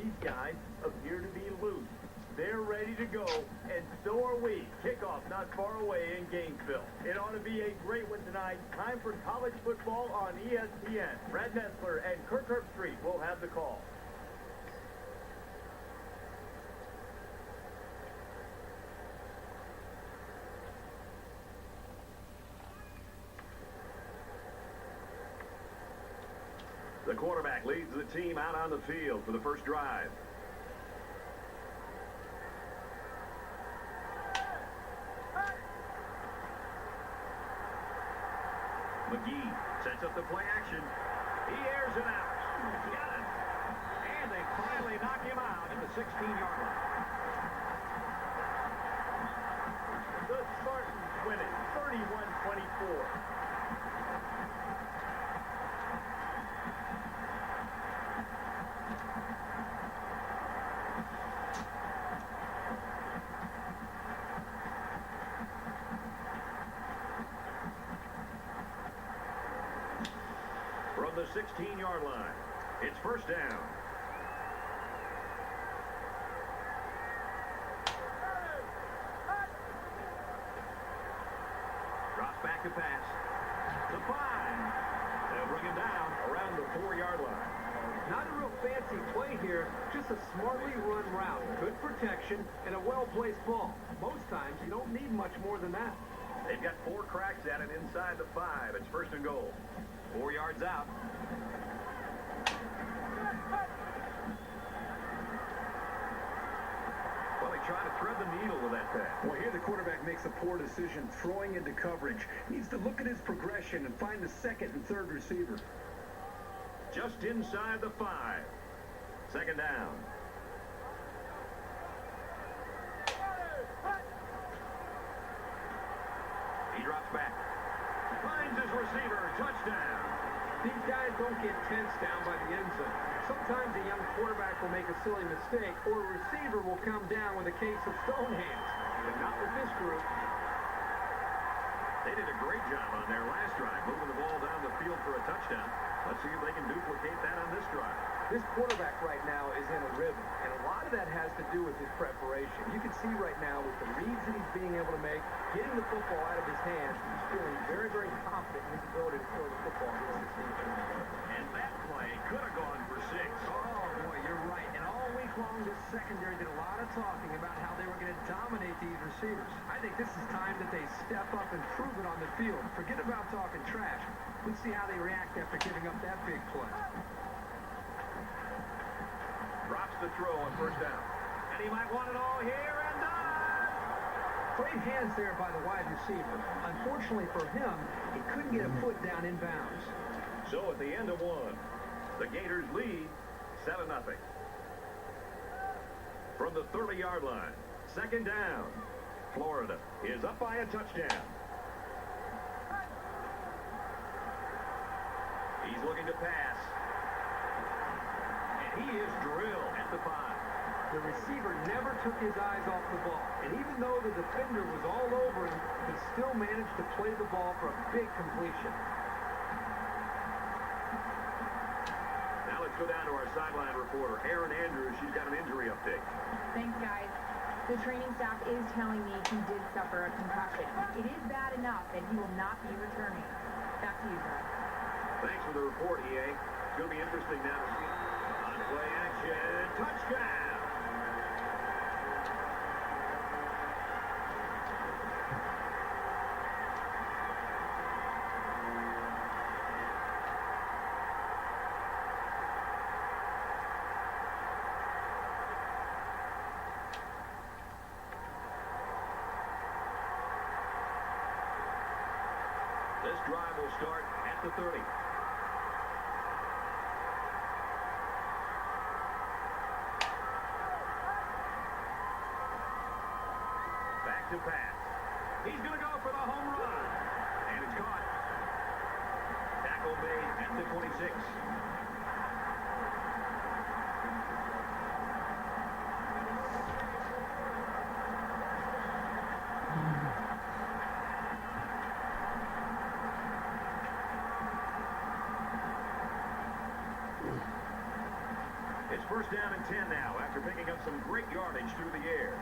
these guys appear to be loose. They're ready to go, and so are we. Kickoff not far away in Gainesville. It ought to be a great one tonight. Time for college football on ESPN. Brad Nessler and Kirk Herbstreit will have the call. The quarterback leads the team out on the field for the first drive. McGee sets up the play action. He airs it out. Got it. And they finally knock him out at the 16-yard line. The Spartans win it, 31-24. From the 16-yard line, it's first down. Drops back to pass. The 5. They'll bring him down around the 4-yard line. Not a real fancy play here, just a smartly run route. Good protection and a well-placed ball. Most times, you don't need much more than that. They've got 4 cracks at it inside the 5. It's first and goal. 4 yards out. Well, they try to thread the needle with that pass. Well, here the quarterback makes a poor decision, throwing into coverage. Needs to look at his progression and find the second and third receiver. Just inside the 5. Second down. He drops back. Finds his receiver. Touchdown. These guys don't get tense down by the end zone. Sometimes a young quarterback will make a silly mistake, or a receiver will come down with a case of stone hands. But not with this group. They did a great job on their last drive, moving the ball down the field for a touchdown. Let's see if they can duplicate that on this drive. This quarterback right now is in a rhythm, and a lot of that has to do with his preparation. You can see right now with the reads that he's being able to make, getting the football out of his hands, he's feeling very, very confident in his ability to throw the football during the season. And that play could have gone for 6. Oh, boy, you're right. And all week long, this secondary did a lot of talking about how they were going to dominate these receivers. I think this is time that they step up and prove it on the field. Forget about talking trash. Let's see how they react after giving up that big play. Drops the throw on first down. And he might want it all here and done. Great hands there by the wide receiver. Unfortunately for him, he couldn't get a foot down in bounds. So at the end of 1, the Gators lead 7-0. From the 30-yard line, second down. Florida is up by a touchdown. He's looking to pass. And he is drilled at the 5. The receiver never took his eyes off the ball. And even though the defender was all over him, he still managed to play the ball for a big completion. Now let's go down to our sideline reporter, Erin Andrews. She's got an injury update. Thanks, guys. The training staff is telling me he did suffer a concussion. It is bad enough that he will not be returning. Back to you, Brad. Thanks for the report, EA. It's going to be interesting now to see. On play action, touchdown! This drive will start at the 30. Back to pass. He's going to go for the home run. And it's caught. Tackle made at the 26. It's first down and 10 now after picking up some great yardage through the air.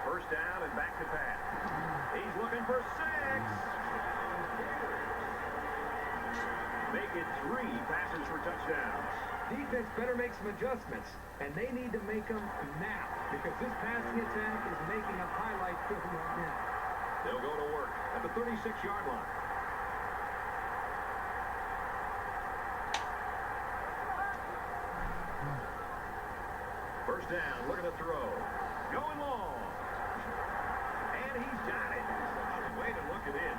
First down and back to pass. He's looking for 6. Make it 3 passes for touchdowns. Defense better make some adjustments, and they need to make them now, because this passing attack is making a highlight film right now. They'll go to work at the 36-yard line. First down, looking to throw. Going long. And he's got it. Way to look it in.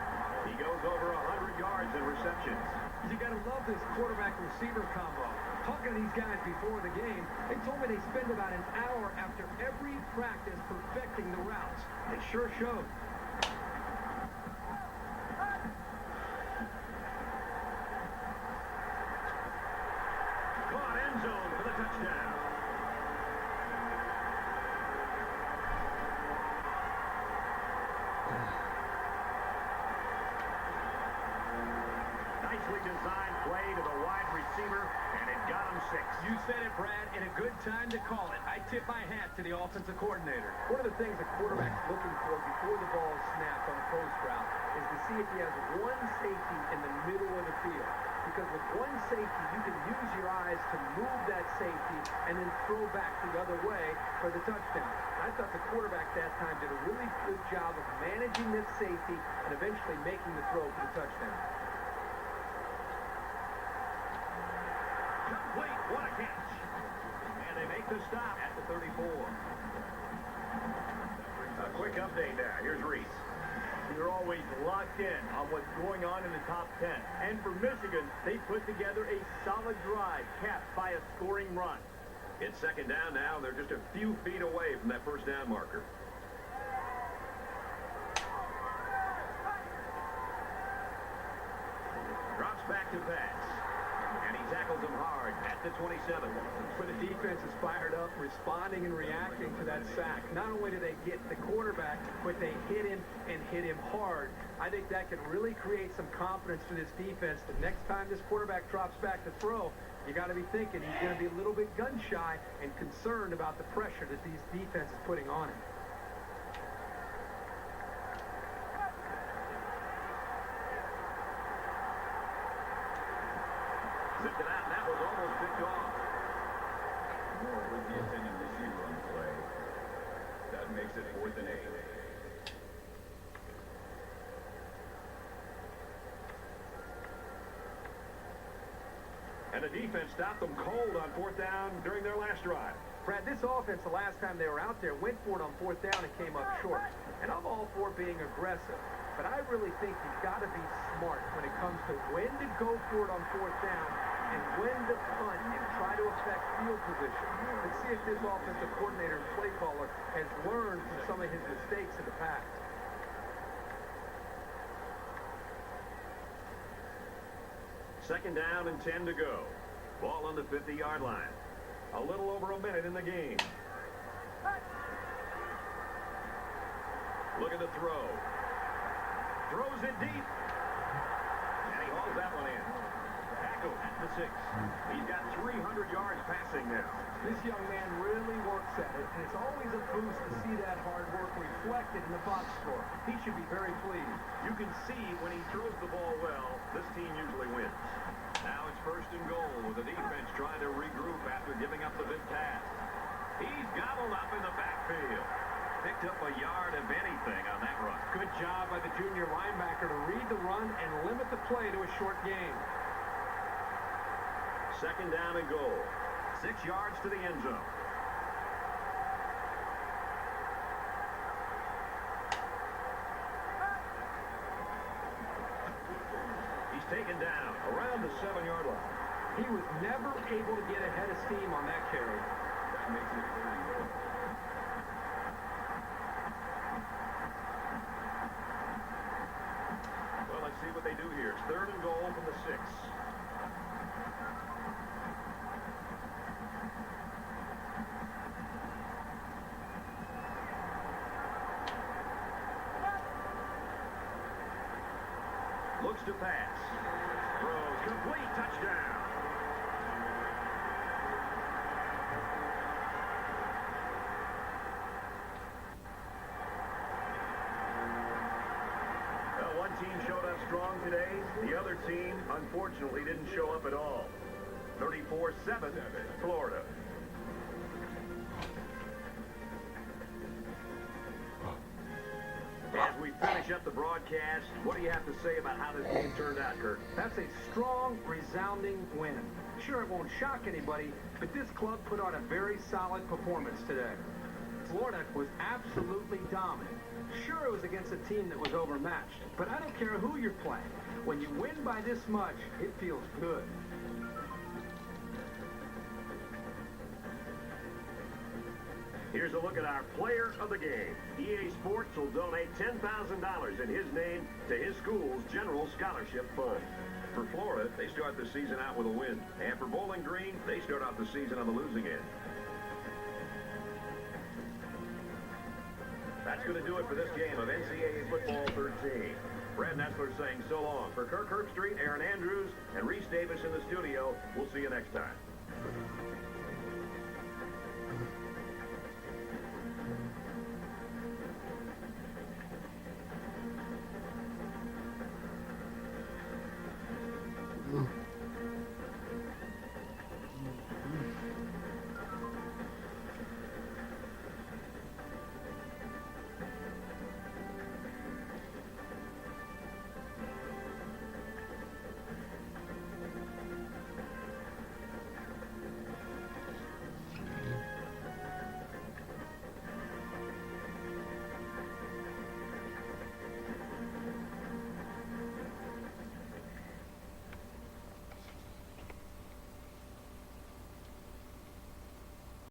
He goes over 100 yards in receptions. You got to love this quarterback-receiver combo. Talking to these guys before the game, they told me they spend about an hour after every practice perfecting the routes. It sure showed. Caught end zone for the touchdown. Nicely designed play to the wide receiver, and it got him 6. You said it, Brad, and a good time to call it. I tip my hat to the offensive coordinator. One of the things a quarterback's looking for before the ball is snapped on a post route is to see if he has one safety in the middle of the field. Because with one safety, you can use your eyes to move that safety and then throw back the other way for the touchdown. I thought the quarterback that time did a really good job of managing this safety and eventually making the throw for the touchdown. Complete, what a catch. And they make the stop at the 34. A quick update now. Here's Reese. You're always locked in on what's going on in the top 10. And for Michigan, they put together a solid drive capped by a scoring run. It's second down now. They're just a few feet away from that first down marker. Drops back to pass. And he tackles him hard at the 27. Where the defense is fired up, responding and reacting to that sack. Not only do they get the quarterback, but they hit him and hit him hard. I think that can really create some confidence to this defense. The next time this quarterback drops back to throw, you got to be thinking he's going to be a little bit gun-shy and concerned about the pressure that these defenses is putting on him. Zipped it out, and that was almost picked off. Moore with the intended receiver on the play. That makes it 4th and 8. And the defense stopped them cold on 4th down during their last drive. Brad, this offense, the last time they were out there, went for it on 4th down and came up short. And I'm all for being aggressive. But I really think you've got to be smart when it comes to when to go for it on 4th down and when to punt and try to affect field position. Let's see if this offensive coordinator and play caller has learned from some of his mistakes in the past. Second down and 10 to go. Ball on the 50-yard line. A little over a minute in the game. Look at the throw. Throws it deep. And he hauls that one in. Tackle at the 6. He's got 300 yards passing now. This young man really works at it, and it's always a boost to see that hard work reflected in the box score. He should be very pleased. You can see when he throws the ball well, this team usually wins. Now it's 1st and goal with the defense trying to regroup after giving up the big pass. He's gobbled up in the backfield. Picked up a yard of anything on that run. Good job by the junior linebacker to read the run and limit the play to a short game. Second down and goal. 6 yards to the end zone. He's taken down around the 7-yard line. He was never able to get ahead of steam on that carry. That makes it 3. Well, let's see what they do here. It's 3rd and goal from the 6. Looks to pass. Throws complete. Touchdown. Well, one team showed up strong today. The other team, unfortunately, didn't show up at all. 34-7, Florida. As we finish up the broadcast, what do you have to say about how this game turned out, Kirk? That's a strong, resounding win. Sure, it won't shock anybody, but this club put on a very solid performance today. Florida was absolutely dominant. Sure, it was against a team that was overmatched, but I don't care who you're playing. When you win by this much, it feels good. Here's a look at our player of the game. EA Sports will donate $10,000 in his name to his school's General Scholarship Fund. For Florida, they start the season out with a win. And for Bowling Green, they start out the season on the losing end. That's going to do it for this game of NCAA Football 13. Brad Nessler saying so long. For Kirk Herbstreit, Aaron Andrews, and Reese Davis in the studio, we'll see you next time.